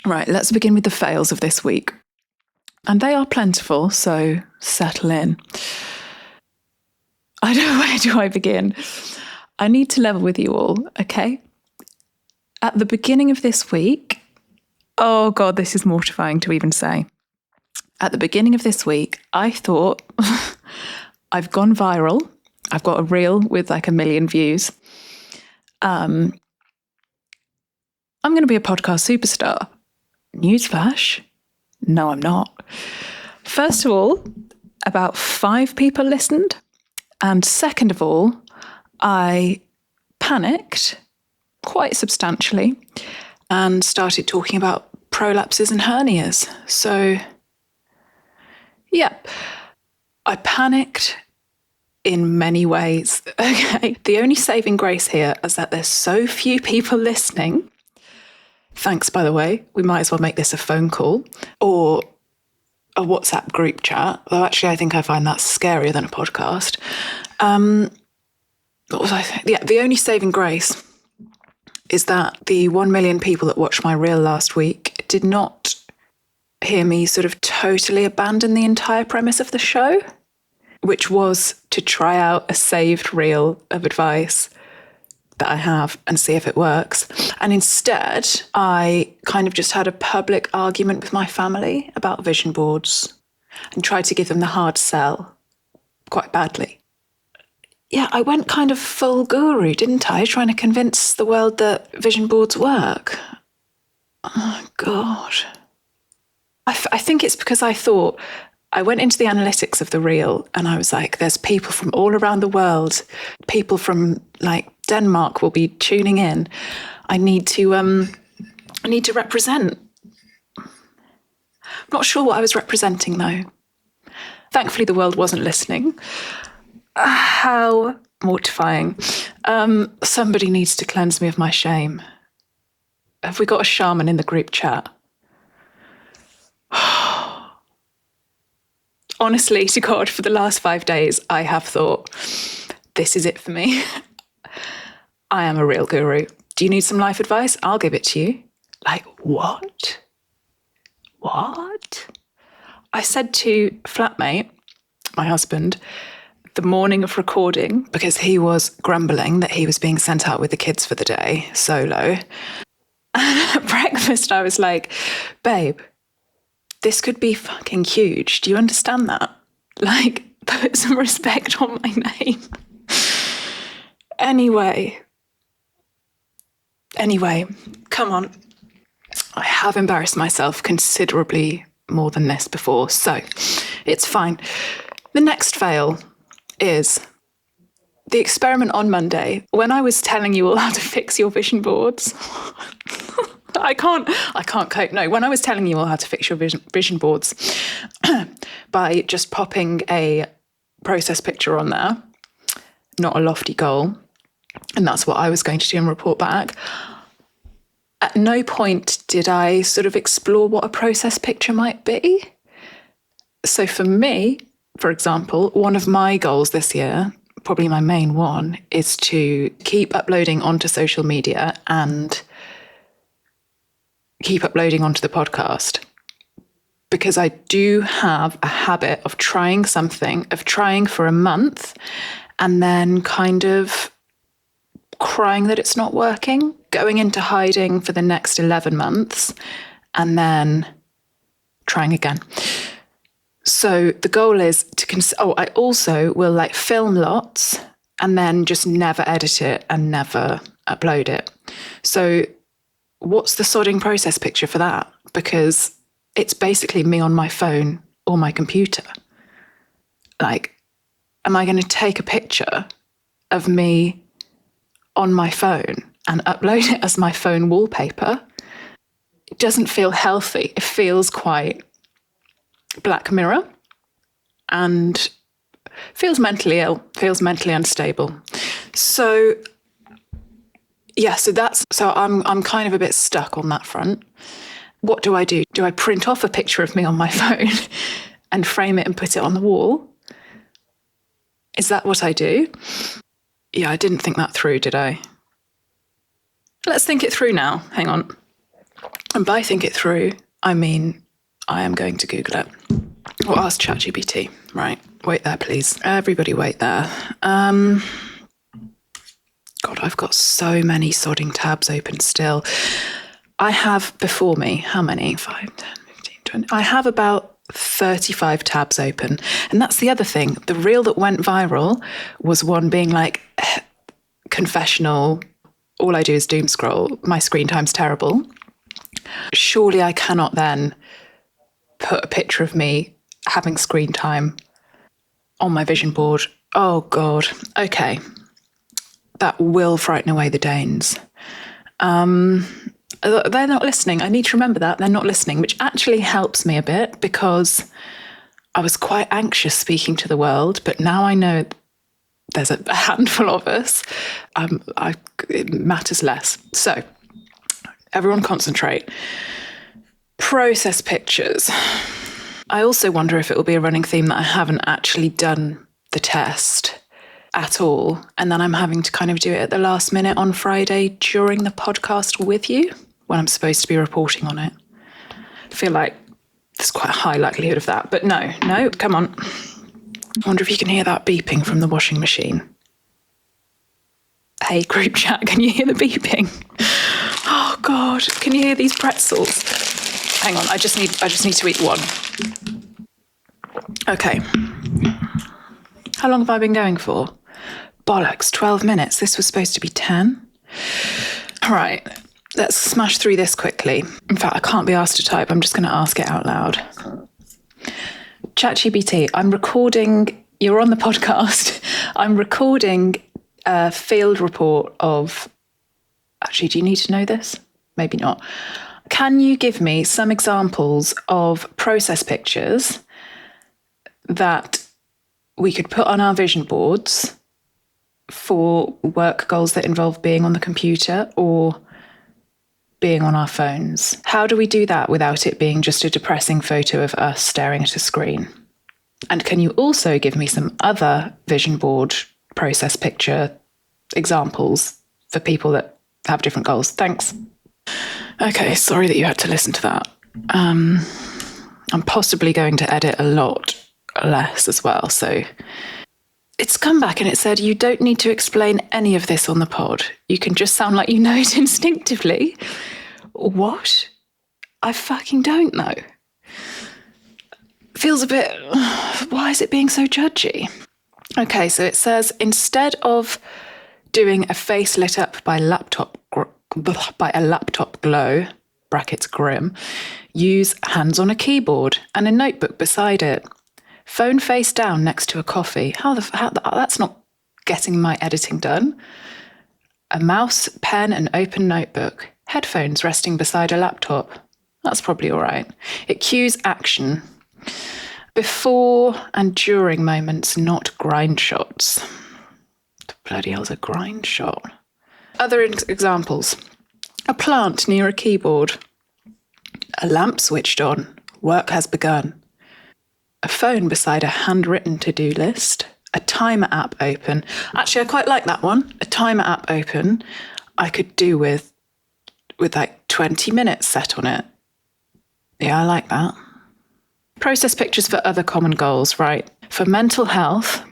Right, let's begin with the fails of this week. And they are plentiful, so settle in. I don't know, where do I begin? I need to level with you all, okay? At the beginning of this week, oh God, this is mortifying to even say. At the beginning of this week, I thought I've gone viral. I've got a reel with like 1 million views. I'm going to be a podcast superstar. Newsflash. No, I'm not. First of all, about 5 people listened. And second of all, I panicked quite substantially and started talking about prolapses and hernias. So, yeah, I panicked in many ways. Okay. The only saving grace here is that there's so few people listening. Thanks, by the way. We might as well make this a phone call or a WhatsApp group chat. Though actually, I think I find that scarier than a podcast. What was I saying? Yeah, the only saving grace is that the 1 million people that watched my reel last week did not hear me sort of totally abandon the entire premise of the show, which was to try out a saved reel of advice that I have and see if it works. And instead, I kind of just had a public argument with my family about vision boards and tried to give them the hard sell quite badly. Yeah, I went kind of full guru, didn't I? Trying to convince the world that vision boards work. Oh, God. I think it's because I went into the analytics of the reel and I was like, there's people from all around the world. People from like Denmark will be tuning in. I need to represent. I'm not sure what I was representing though. Thankfully, the world wasn't listening. How mortifying. Somebody needs to cleanse me of my shame. Have we got a shaman in the group chat? Honestly, to God, for the last 5 days, I have thought, this is it for me. I am a real guru. Do you need some life advice? I'll give it to you. Like, what? What? I said to flatmate, my husband, the morning of recording, because he was grumbling that he was being sent out with the kids for the day, solo. And at breakfast, I was like, babe, this could be fucking huge. Do you understand that? Like, put some respect on my name. Anyway, come on. I have embarrassed myself considerably more than this before, so it's fine. The next fail is the experiment on Monday when I was telling you all how to fix your vision boards. I can't cope. No, when I was telling you all how to fix your vision boards by just popping a process picture on there, not a lofty goal, and that's what I was going to do and report back. At no point did I sort of explore what a process picture might be. So for me, for example, one of my goals this year, probably my main one, is to keep uploading onto social media and keep uploading onto the podcast. Because I do have a habit of trying something, of trying for a month and then kind of crying that it's not working, going into hiding for the next 11 months and then trying again. So the goal is to, I also will like film lots and then just never edit it and never upload it. So what's the sodding process picture for that? Because it's basically me on my phone or my computer. Like, am I going to take a picture of me on my phone and upload it as my phone wallpaper? It doesn't feel healthy. It feels quite Black Mirror and feels mentally ill, feels mentally unstable. So yeah, so I'm kind of a bit stuck on that front. What do I do? Do I print off a picture of me on my phone and frame it and put it on the wall? Is that what I do? Yeah, I didn't think that through, did I? Let's think it through now. Hang on. And by think it through, I mean, I am going to Google it or ask ChatGPT. Right. Wait there, please. Everybody wait there. God, I've got so many sodding tabs open still. I have before me, how many? 5, 10, 15, 20. I have about 35 tabs open. And that's the other thing. The reel that went viral was one being like, confessional, all I do is doom scroll. My screen time's terrible. Surely I cannot then put a picture of me having screen time on my vision board. Oh, God. Okay. That will frighten away the Danes. They're not listening. I need to remember that. They're not listening, which actually helps me a bit because I was quite anxious speaking to the world, but now I know there's a handful of us. It matters less. So everyone concentrate. Process pictures. I also wonder if it will be a running theme that I haven't actually done the test at all. And then I'm having to kind of do it at the last minute on Friday during the podcast with you when I'm supposed to be reporting on it. I feel like there's quite a high likelihood of that. But no, come on. I wonder if you can hear that beeping from the washing machine. Hey, group chat, can you hear the beeping? Oh, God, can you hear these pretzels? Hang on, I just need to eat one. Okay. How long have I been going for? Bollocks, 12 minutes. This was supposed to be 10. All right, let's smash through this quickly. In fact, I can't be asked to type. I'm just going to ask it out loud. ChatGPT, I'm recording, you're on the podcast. I'm recording a field report of, actually, do you need to know this? Maybe not. Can you give me some examples of process pictures that we could put on our vision boards for work goals that involve being on the computer or being on our phones? How do we do that without it being just a depressing photo of us staring at a screen? And can you also give me some other vision board process picture examples for people that have different goals? Thanks. Okay, sorry that you had to listen to that. I'm possibly going to edit a lot less as well. So it's come back and it said, you don't need to explain any of this on the pod. You can just sound like you know it instinctively. What? I fucking don't know. Feels a bit, why is it being so judgy? Okay, so it says, instead of doing a face lit up by a laptop glow, brackets grim, use hands on a keyboard and a notebook beside it. Phone face down next to a coffee. How that's not getting my editing done. A mouse, pen, and open notebook. Headphones resting beside a laptop. That's probably all right. It cues action. Before and during moments, not grind shots. The bloody hell's a grind shot? Other examples. A plant near a keyboard. A lamp switched on. Work has begun. A phone beside a handwritten to-do list. A timer app open. Actually, I quite like that one. A timer app open. I could do with like 20 minutes set on it. Yeah, I like that. Process pictures for other common goals, right? For mental health,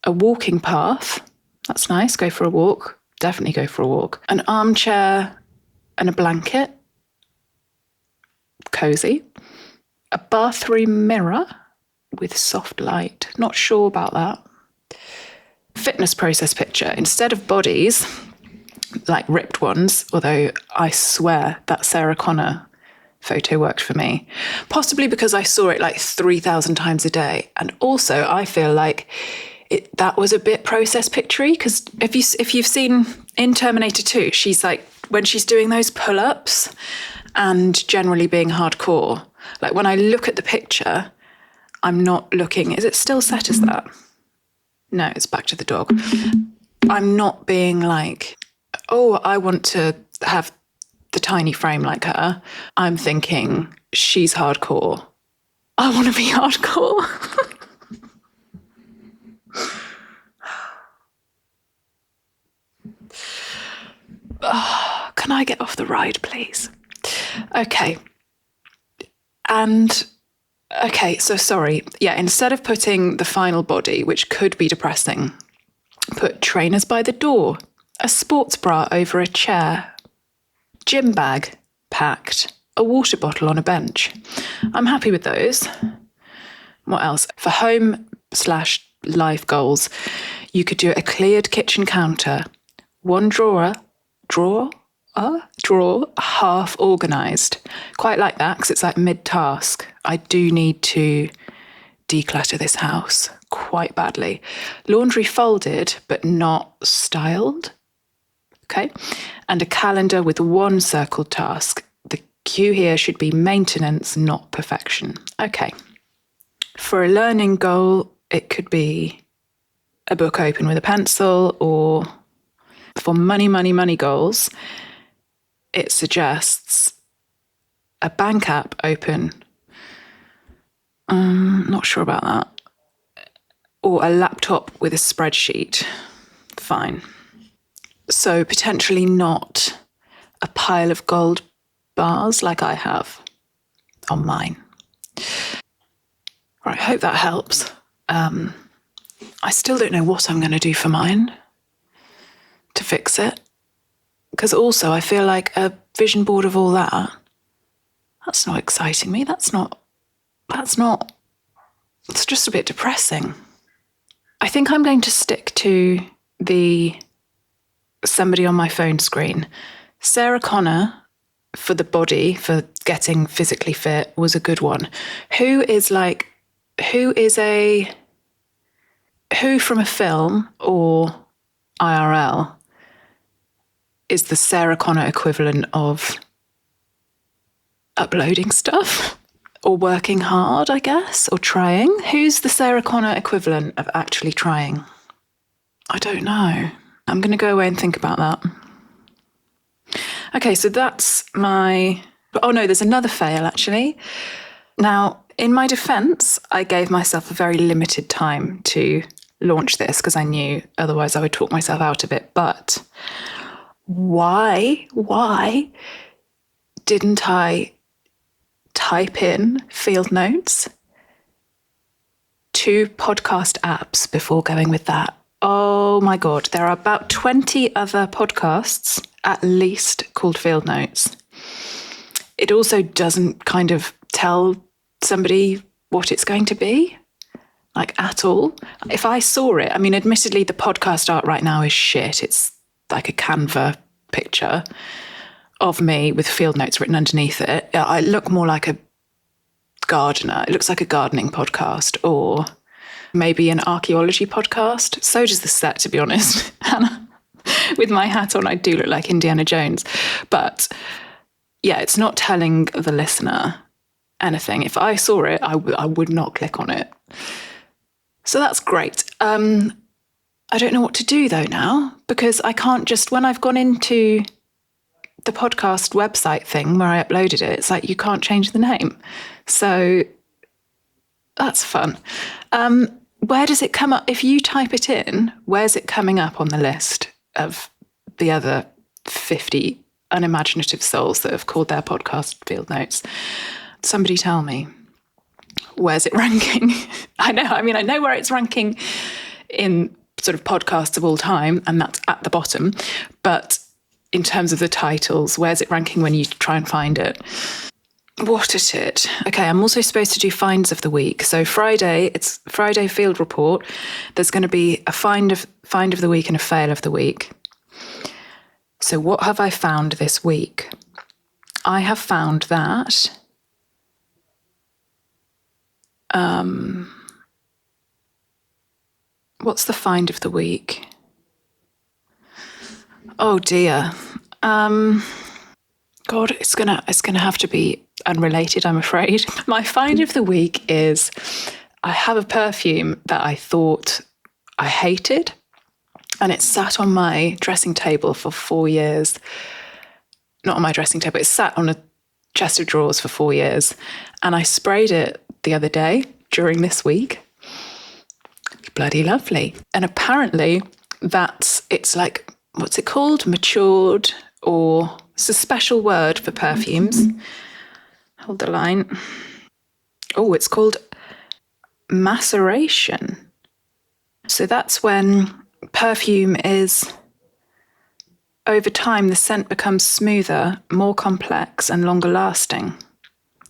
a walking path. That's nice. Go for a walk. Definitely go for a walk. An armchair and a blanket. Cozy. A bathroom mirror with soft light. Not sure about that. Fitness process picture. Instead of bodies, like ripped ones, although I swear that Sarah Connor photo worked for me. Possibly because I saw it like 3,000 times a day. And also I feel like that was a bit process picture-y, because if you've seen in Terminator 2, she's like, when she's doing those pull-ups and generally being hardcore, like when I look at the picture, I'm not looking, is it still set as that? No, it's back to the dog. I'm not being like, oh, I want to have the tiny frame like her. I'm thinking, she's hardcore. I want to be hardcore. Oh, can I get off the ride, please? Okay. And okay, so sorry. Yeah, instead of putting the final body, which could be depressing, put trainers by the door, a sports bra over a chair, gym bag packed, a water bottle on a bench. I'm happy with those. What else? For home/life goals, you could do a cleared kitchen counter, one drawer half organised. Quite like that because it's like mid-task. I do need to declutter this house quite badly. Laundry folded but not styled. Okay. And a calendar with one circled task. The cue here should be maintenance, not perfection. Okay. For a learning goal, it could be a book open with a pencil, or for money goals, it suggests a bank app open. Not sure about that. Or a laptop with a spreadsheet. Fine. So potentially not a pile of gold bars like I have on mine. Right, I hope that helps. I still don't know what I'm going to do for mine to fix it. Because also I feel like a vision board of all that, that's not exciting me. It's just a bit depressing. I think I'm going to stick to the somebody on my phone screen. Sarah Connor, for the body, for getting physically fit, was a good one. Who from a film or IRL is the Sarah Connor equivalent of uploading stuff or working hard, I guess, or trying? Who's the Sarah Connor equivalent of actually trying? I don't know. I'm going to go away and think about that. Okay, so that's my... Oh no, there's another fail actually. Now, in my defense, I gave myself a very limited time to launch this because I knew otherwise I would talk myself out of it. But why didn't I type in field notes to podcast apps before going with that? Oh my God, there are about 20 other podcasts at least called Field Notes. It also doesn't kind of tell somebody what it's going to be, like at all. If I saw it, I mean, admittedly, the podcast art right now is shit. It's like a Canva picture of me with Field Notes written underneath it. I look more like a gardener. It looks like a gardening podcast or maybe an archaeology podcast. So does the set, to be honest. Hannah, with my hat on, I do look like Indiana Jones. But yeah, it's not telling the listener anything. If I saw it, I would not click on it. So that's great. I don't know what to do though now, because I can't just, when I've gone into the podcast website thing where I uploaded it, it's like you can't change the name. So that's fun. Where does it come up? If you type it in, where's it coming up on the list of the other 50 unimaginative souls that have called their podcast Field Notes? Somebody tell me. Where's it ranking? I know where it's ranking in sort of podcasts of all time, and that's at the bottom. But in terms of the titles, where's it ranking when you try and find it? What is it? Okay, I'm also supposed to do finds of the week. So Friday, it's Friday Field Report. There's going to be a find of the week and a fail of the week. So what have I found this week? I have found that what's the find of the week? Oh dear. God, it's gonna have to be unrelated, I'm afraid. My find of the week is I have a perfume that I thought I hated, and it sat on my dressing table for 4 years. Not on my dressing table, it sat on a chest of drawers for 4 years. And I sprayed it the other day during this week. Bloody lovely. And apparently it's like, what's it called? Matured or It's a special word for perfumes. Hold the line. Oh, it's called maceration. So that's when perfume is, over time, the scent becomes smoother, more complex, and longer lasting,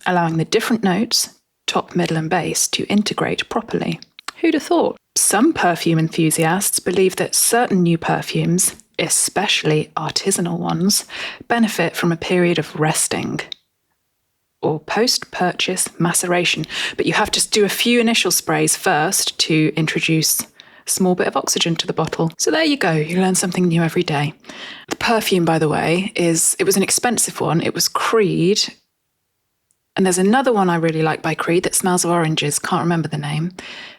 allowing the different notes, top, middle, and base, to integrate properly. Who'd have thought? Some perfume enthusiasts believe that certain new perfumes, especially artisanal ones, benefit from a period of resting or post-purchase maceration. But you have to do a few initial sprays first to introduce a small bit of oxygen to the bottle. So there you go. You learn something new every day. The perfume, by the way, it was an expensive one. It was Creed. And there's another one I really like by Creed that smells of oranges. Can't remember the name.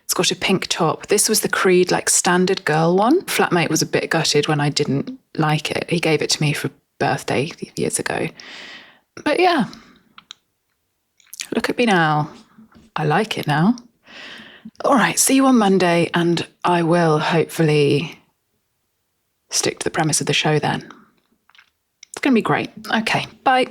It's got a pink top. This was the Creed standard girl one. Flatmate was a bit gutted when I didn't like it. He gave it to me for birthday years ago. But yeah, look at me now. I like it now. All right, see you on Monday, and I will hopefully stick to the premise of the show then. It's going to be great. Okay, bye.